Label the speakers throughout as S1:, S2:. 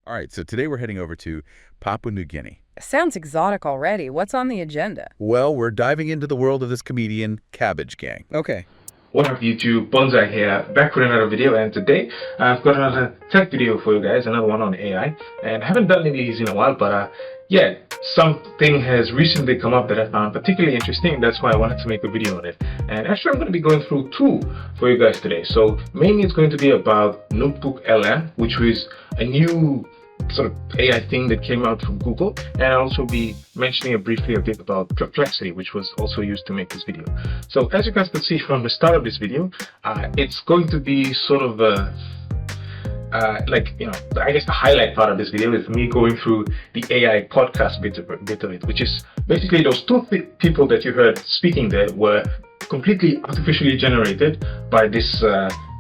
S1: All right, so today we're heading over to Papua New Guinea.
S2: Sounds exotic already. What's on the agenda?
S1: Well, we're diving into the world of this comedian, KabbageGang.
S3: Okay.
S4: What up YouTube, BonzEye here, back with another video, and today I've got another tech video for you guys, another one on AI, and I haven't done any of these in a while, but yeah, something has recently come up that I found particularly interesting. That's why I wanted to make a video on it. And actually I'm going to be going through two for you guys today. So mainly it's going to be about NoteBookLM, which was a new sort of AI thing that came out from Google, and I'll also be mentioning briefly a bit about Perplexity, which was also used to make this video. So as you guys can see from the start of this video, it's going to be sort of like, you know, I guess the highlight part of this video is me going through the AI podcast bit of it, which is basically those two people that you heard speaking there were completely artificially generated by this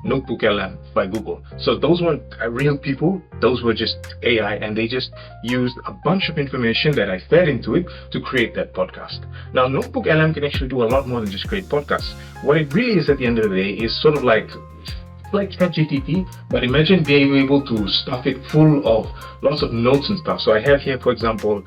S4: NoteBookLM by Google. So those weren't real people, those were just AI, and they just used a bunch of information that I fed into it to create that podcast. Now NoteBookLM can actually do a lot more than just create podcasts. What it really is at the end of the day is sort of like ChatGPT, but imagine being able to stuff it full of lots of notes and stuff. So I have here, for example,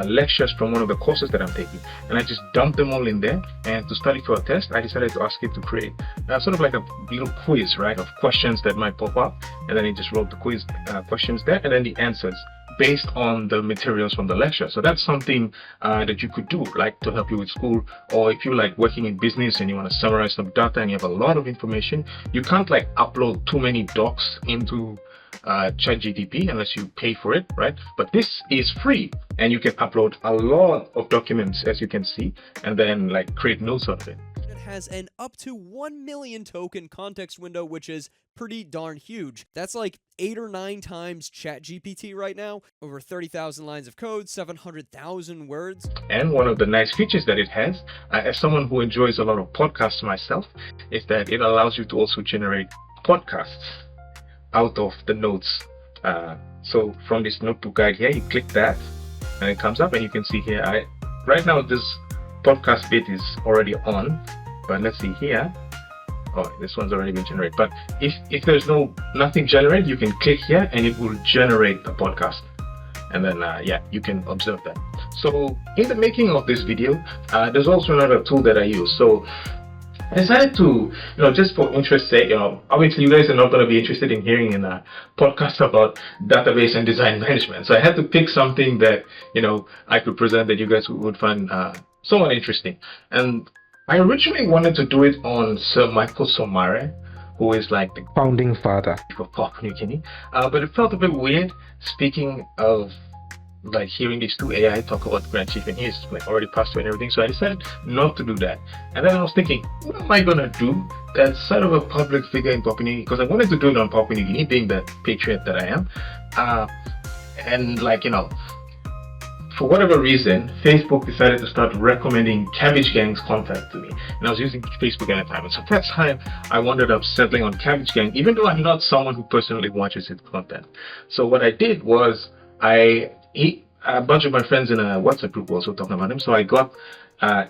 S4: lectures from one of the courses that I'm taking, and I just dumped them all in there, and to study for a test I decided to ask it to create sort of like a little quiz, right, of questions that might pop up, and then it just wrote the quiz questions there, and then the answers based on the materials from the lecture. So that's something that you could do, like to help you with school, or if you're like working in business and you want to summarize some data and you have a lot of information, you can't like upload too many docs into ChatGPT unless you pay for it, right? But this is free, and you can upload a lot of documents, as you can see, and then like create notes out of it.
S3: It has an up to 1 million token context window, which is pretty darn huge. That's like 8 or 9 times ChatGPT right now. Over 30,000 lines of code, 700,000 words.
S4: And one of the nice features that it has, as someone who enjoys a lot of podcasts myself, is that it allows you to also generate podcasts out of the notes. So from this notebook guide here, you click that and it comes up, and you can see here, right now this podcast bit is already on, but let's see here. Oh, this one's already been generated. But if there's nothing generated, you can click here and it will generate the podcast, and then yeah, you can observe that. So in the making of this video, there's also another tool that I use. So I decided to, you know, just for interest's sake, you know, obviously you guys are not going to be interested in hearing in a podcast about database and design management. So I had to pick something that, you know, I could present that you guys would find somewhat interesting. And I originally wanted to do it on Sir Michael Somare, who is like the
S5: founding father
S4: of Papua New Guinea, but it felt a bit weird speaking of like hearing these two AI talk about Grand Chief, and he's like already passed away and everything. So I decided not to do that. And then I was thinking, what am I gonna do that's sort of a public figure in Papua New Guinea? Because I wanted to do it on Papua New Guinea, being the patriot that I am, and like, you know, for whatever reason, Facebook decided to start recommending KabbageGang's content to me, and I was using Facebook at the time, and so that's how I wound up settling on KabbageGang, even though I'm not someone who personally watches his content. So what I did was a bunch of my friends in a WhatsApp group were also talking about him, so I got a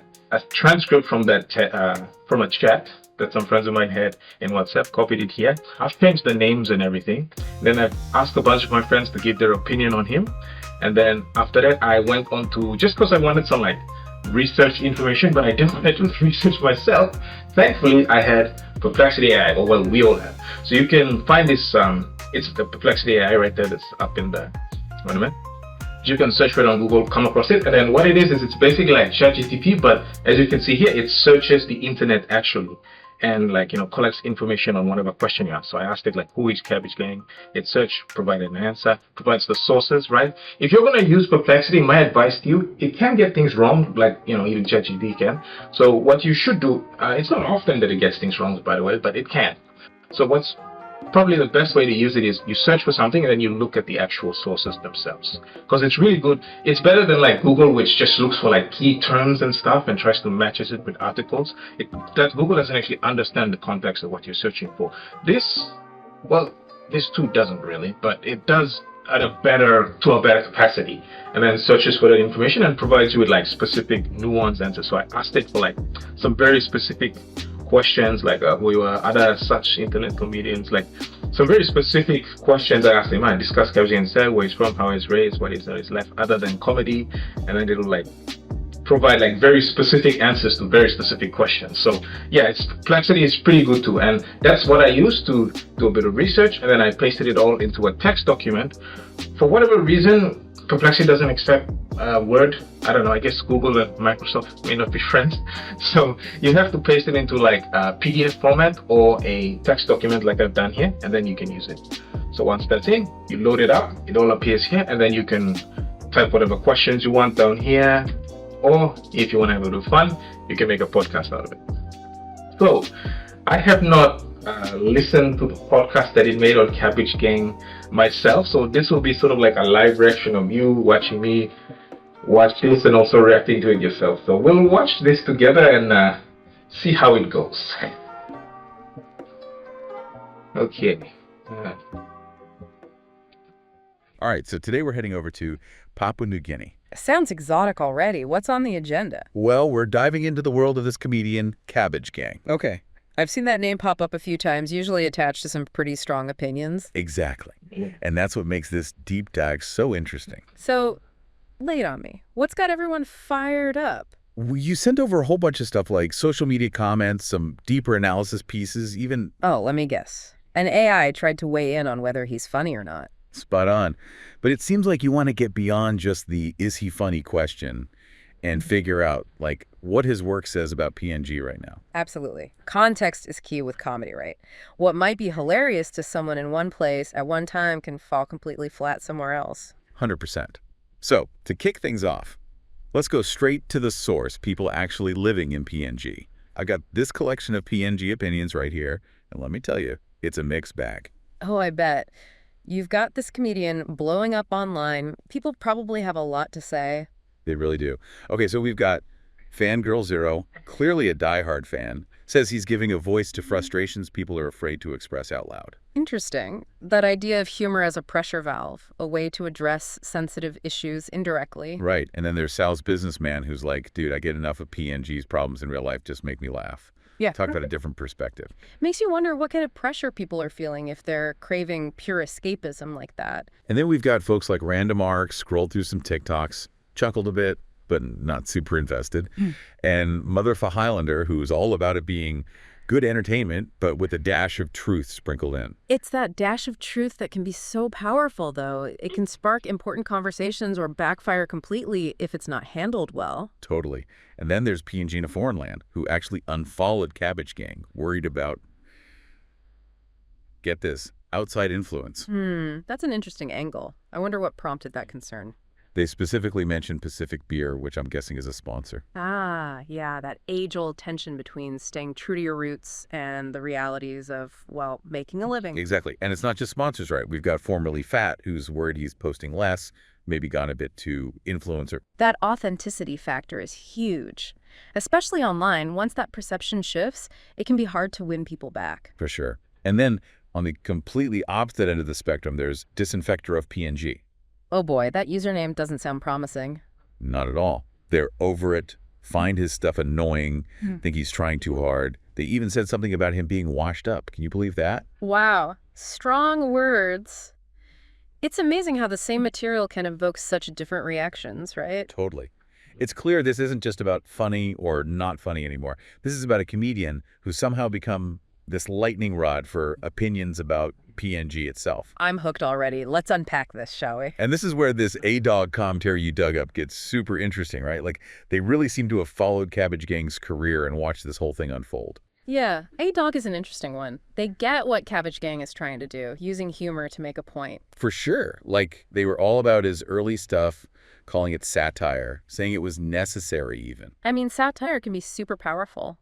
S4: transcript from that from a chat that some friends of mine had in WhatsApp, copied it here. I've changed the names and everything. Then I've asked a bunch of my friends to give their opinion on him. And then after that, I went on to, just because I wanted some like research information, but I didn't want to do the research myself. Thankfully, I had Perplexity AI, or well, we all have. So you can find this, it's the Perplexity AI right there that's up in the, wait a minute. You can search for it on Google, come across it, and then what it is it's basically like ChatGPT, but as you can see here, it searches the internet actually, and like, you know, collects information on whatever question you ask. So I asked it like, who is KabbageGang? It searched, provided an answer, provides the sources, right? If you're going to use Perplexity, my advice to you, it can get things wrong, like, you know, even ChatGPT can. So what you should do, it's not often that it gets things wrong, by the way, but it can. So what's probably the best way to use it is you search for something and then you look at the actual sources themselves, because it's really good. It's better than like Google, which just looks for like key terms and stuff and tries to match it with articles. That Google doesn't actually understand the context of what you're searching for. This too doesn't really, but it does at a better capacity, and then searches for that information and provides you with like specific nuanced answers. So I asked it for like some very specific questions, like who were other such internet comedians, like some very specific questions I asked him. I discuss Kabbage himself, where he's from, how he's raised, what is left, other than comedy, and then it'll like provide like very specific answers to very specific questions. So yeah, it's Perplexity is pretty good too, and that's what I used to do a bit of research, and then I pasted it all into a text document. For whatever reason, Perplexity doesn't accept Word. I don't know, I guess Google and Microsoft may not be friends. So you have to paste it into like a PDF format or a text document like I've done here, and then you can use it. So once that's in, you load it up, it all appears here, and then you can type whatever questions you want down here, or if you want to have a little fun, you can make a podcast out of it. So I have not listened to the podcast that it made on KabbageGang myself, so this will be sort of like a live reaction of you watching me watch this and also reacting to it yourself. So we'll watch this together and see how it goes. Okay.
S1: All right, so today we're heading over to Papua New Guinea.
S2: Sounds exotic already. What's on the agenda?
S1: Well, we're diving into the world of this comedian, KabbageGang.
S2: Okay. I've seen that name pop up a few times, usually attached to some pretty strong opinions.
S1: Exactly. And that's what makes this deep dive so interesting.
S2: So, lay it on me. What's got everyone fired up?
S1: You sent over a whole bunch of stuff like social media comments, some deeper analysis pieces, even...
S2: Oh, let me guess. An AI tried to weigh in on whether he's funny or not.
S1: Spot on. But it seems like you want to get beyond just the is he funny question and figure out like what his work says about PNG right now.
S2: Absolutely. Context is key with comedy, right? What might be hilarious to someone in one place at one time can fall completely flat somewhere else.
S1: 100%. So, to kick things off, let's go straight to the source, people actually living in PNG. I got this collection of PNG opinions right here, and let me tell you, it's a mixed bag.
S2: Oh, I bet. You've got this comedian blowing up online. People probably have a lot to say.
S1: They really do. Okay, so we've got Fangirl Zero, clearly a diehard fan, says he's giving a voice to frustrations people are afraid to express out loud.
S2: Interesting. That idea of humor as a pressure valve, a way to address sensitive issues indirectly.
S1: Right, and then there's Sal's businessman who's like, dude, I get enough of PNG's problems in real life, just make me laugh.
S2: Yeah.
S1: Talk about a different perspective.
S2: Makes you wonder what kind of pressure people are feeling if they're craving pure escapism like that.
S1: And then we've got folks like Random Arc, scrolled through some TikToks, chuckled a bit, but not super invested. And Mother of a Highlander, who's all about it being good entertainment, but with a dash of truth sprinkled in.
S2: It's that dash of truth that can be so powerful, though. It can spark important conversations or backfire completely if it's not handled well.
S1: Totally. And then there's PNG in a foreign land, who actually unfollowed KabbageGang, worried about, get this, outside influence.
S2: That's an interesting angle. I wonder what prompted that concern.
S1: They specifically mentioned Pacific Beer, which I'm guessing is a sponsor.
S2: Ah, yeah, that age-old tension between staying true to your roots and the realities of, well, making a living.
S1: Exactly. And it's not just sponsors, right? We've got Formerly Fat, who's worried he's posting less, maybe gone a bit too influencer.
S2: That authenticity factor is huge. Especially online, once that perception shifts, it can be hard to win people back.
S1: For sure. And then on the completely opposite end of the spectrum, there's Disinfector of PNG.
S2: Oh boy, that username doesn't sound promising.
S1: Not at all. They're over it, find his stuff annoying, think he's trying too hard. They even said something about him being washed up. Can you believe that?
S2: Wow, strong words. It's amazing how the same material can evoke such different reactions, right?
S1: Totally. It's clear this isn't just about funny or not funny anymore. This is about a comedian who's somehow become this lightning rod for opinions about PNG itself.
S2: I'm hooked already. Let's unpack this, shall we?
S1: And this is where this A-Dog commentary you dug up gets super interesting, right? Like, they really seem to have followed KabbageGang's career and watched this whole thing unfold.
S2: Yeah, A-Dog is an interesting one. They get what KabbageGang is trying to do, using humor to make a point.
S1: For sure. Like, they were all about his early stuff, calling it satire, saying it was necessary even.
S2: I mean, satire can be super powerful.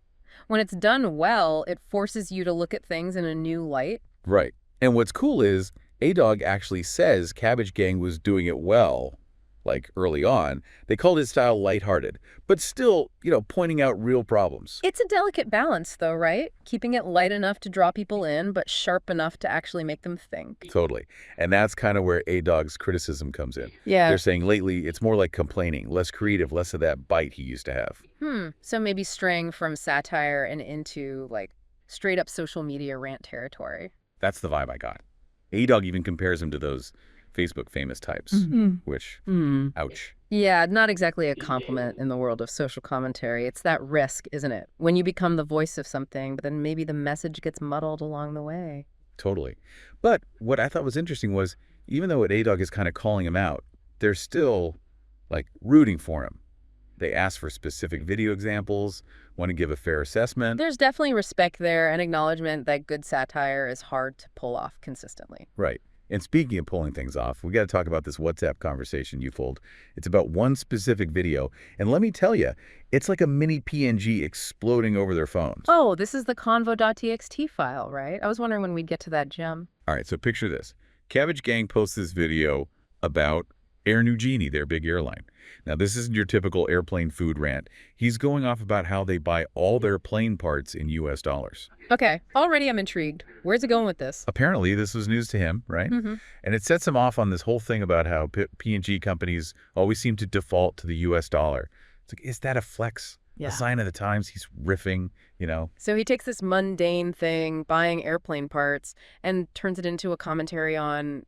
S2: When it's done well, it forces you to look at things in a new light.
S1: Right. And what's cool is A-Dog actually says KabbageGang was doing it well, like early on. They called his style lighthearted, but still, pointing out real problems.
S2: It's a delicate balance, though, right? Keeping it light enough to draw people in, but sharp enough to actually make them think.
S1: Totally. And that's kind of where A-Dog's criticism comes in.
S2: Yeah.
S1: They're saying lately it's more like complaining, less creative, less of that bite he used to have.
S2: So maybe straying from satire and into, like, straight-up social media rant territory.
S1: That's the vibe I got. A-Dog even compares him to those Facebook famous types, which, ouch.
S2: Yeah, not exactly a compliment in the world of social commentary. It's that risk, isn't it? When you become the voice of something, but then maybe the message gets muddled along the way.
S1: Totally. But what I thought was interesting was, even though A-Dog is kind of calling him out, they're still, like, rooting for him. They ask for specific video examples, want to give a fair assessment.
S2: There's definitely respect there and acknowledgement that good satire is hard to pull off consistently.
S1: Right. And speaking of pulling things off, we got to talk about this WhatsApp conversation you pulled. It's about one specific video. And let me tell you, it's like a mini PNG exploding over their phones.
S2: Oh, this is the convo.txt file, right? I was wondering when we'd get to that gem.
S1: All right, so picture this. KabbageGang posts this video about Air New Guinea, their big airline. Now, this isn't your typical airplane food rant. He's going off about how they buy all their plane parts in US dollars.
S2: Okay, already I'm intrigued. Where's it going with this?
S1: Apparently, this was news to him, right? And it sets him off on this whole thing about how PNG companies always seem to default to the US dollar. It's like, is that a flex?
S2: Yeah.
S1: A sign of the times? He's riffing, you know?
S2: So he takes this mundane thing, buying airplane parts, and turns it into a commentary on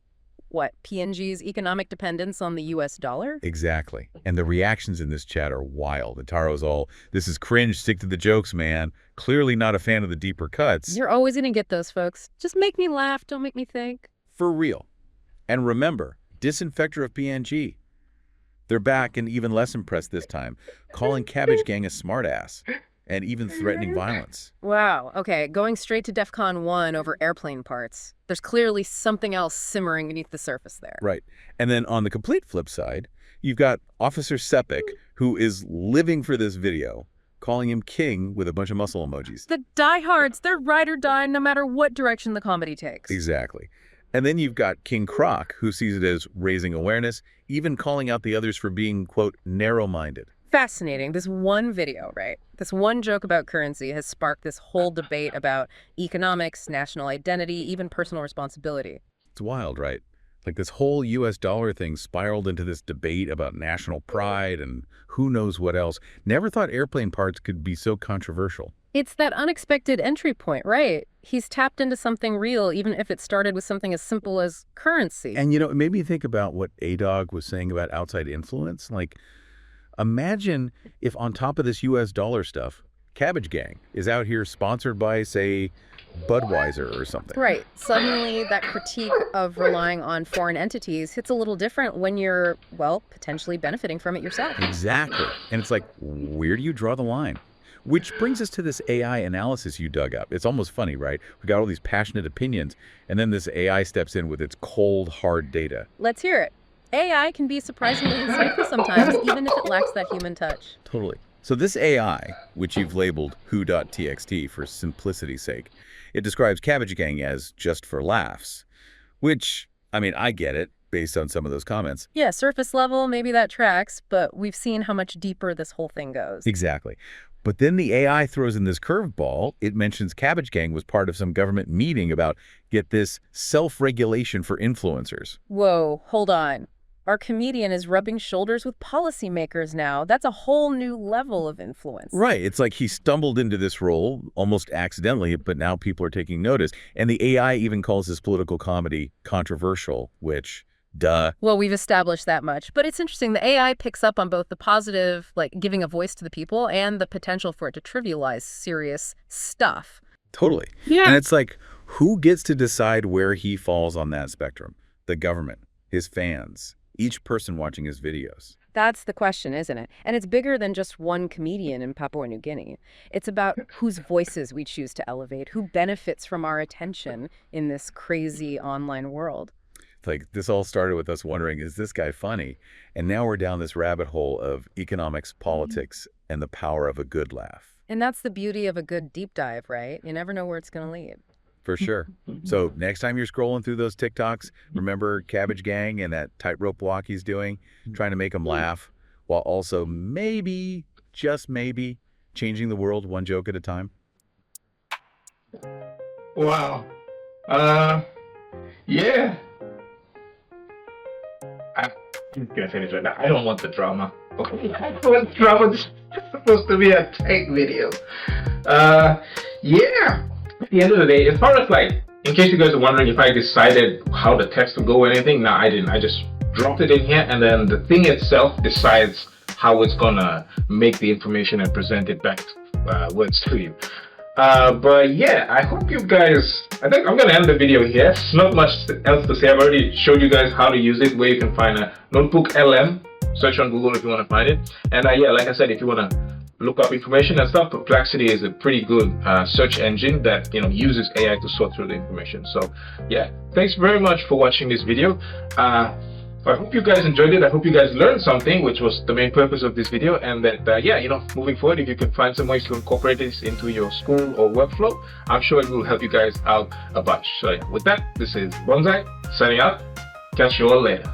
S2: what, PNG's economic dependence on the US dollar?
S1: Exactly. And the reactions in this chat are wild. And Taro's all, this is cringe, stick to the jokes, man. Clearly not a fan of the deeper cuts.
S2: You're always going to get those folks. Just make me laugh, don't make me think.
S1: For real. And remember, disinfector of PNG. They're back and even less impressed this time, calling KabbageGang a smartass and even threatening violence.
S2: Wow, okay, going straight to DEFCON 1 over airplane parts. There's clearly something else simmering beneath the surface there.
S1: Right. And then on the complete flip side, you've got Officer Sepik, who is living for this video, calling him king with a bunch of muscle emojis.
S2: The diehards, they're ride or die no matter what direction the comedy takes.
S1: Exactly. And then you've got King Croc, who sees it as raising awareness, even calling out the others for being, quote, narrow-minded.
S2: Fascinating. This one video, right? This one joke about currency has sparked this whole debate about economics, national identity, even personal responsibility.
S1: It's wild, right? Like this whole US dollar thing spiraled into this debate about national pride and who knows what else. Never thought airplane parts could be so controversial.
S2: It's that unexpected entry point, right? He's tapped into something real, even if it started with something as simple as currency.
S1: And, you know, it made me think about what A-Dog was saying about outside influence. Like, imagine if on top of this US dollar stuff, KabbageGang is out here sponsored by, say, Budweiser or something.
S2: Right. Suddenly that critique of relying on foreign entities hits a little different when you're, well, potentially benefiting from it yourself.
S1: Exactly. And it's like, where do you draw the line? Which brings us to this AI analysis you dug up. It's almost funny, right? We got all these passionate opinions, and then this AI steps in with its cold, hard data.
S2: Let's hear it. AI can be surprisingly insightful sometimes, even if it lacks that human touch.
S1: Totally. So this AI, which you've labeled who.txt for simplicity's sake, it describes KabbageGang as just for laughs, which, I mean, I get it based on some of those comments.
S2: Yeah, surface level, maybe that tracks, but we've seen how much deeper this whole thing goes.
S1: Exactly. But then the AI throws in this curveball. It mentions KabbageGang was part of some government meeting about, get this, self-regulation for influencers.
S2: Whoa, hold on. Our comedian is rubbing shoulders with policymakers now. That's a whole new level of influence.
S1: Right. It's like he stumbled into this role almost accidentally, but now people are taking notice. And the AI even calls this political comedy controversial, which, duh.
S2: Well, we've established that much. But it's interesting. The AI picks up on both the positive, like giving a voice to the people, and the potential for it to trivialize serious stuff.
S1: Totally.
S2: Yeah.
S1: And it's like, who gets to decide where he falls on that spectrum? The government, his fans, each person watching his videos.
S2: That's the question, isn't it? And it's bigger than just one comedian in Papua New Guinea. It's about whose voices we choose to elevate, who benefits from our attention in this crazy online world.
S1: Like, this all started with us wondering, is this guy funny? And now we're down this rabbit hole of economics, politics, and the power of a good laugh.
S2: And that's the beauty of a good deep dive, right? You never know where it's going to lead.
S1: For sure. So next time you're scrolling through those TikToks, remember KabbageGang and that tightrope walk he's doing, trying to make them laugh, while also maybe, just maybe, changing the world one joke at a time.
S4: Wow. Yeah. I'm gonna finish right now. I don't want the drama. Okay, I don't want drama. This is supposed to be a tech video. Yeah. At the end of the day, as far as like in case you guys are wondering if I decided how the text will go or anything, no, I didn't. I just dropped it in here, and then the thing itself decides how it's gonna make the information and present it back words to you. But yeah, I hope you guys, I think I'm gonna end the video here. There's not much else to say. I've already showed you guys how to use it, where you can find a NoteBookLM. Search on Google if you want to find it. And yeah, like I said, if you want to look up information and stuff, Perplexity is a pretty good search engine that uses AI to sort through the information. So yeah, thanks very much for watching this video. I hope you guys enjoyed it. I hope you guys learned something, which was the main purpose of this video. And that yeah, moving forward, if you can find some ways to incorporate this into your school or workflow, I'm sure it will help you guys out a bunch. So yeah, with that, this is BonzEye signing out. Catch you all later.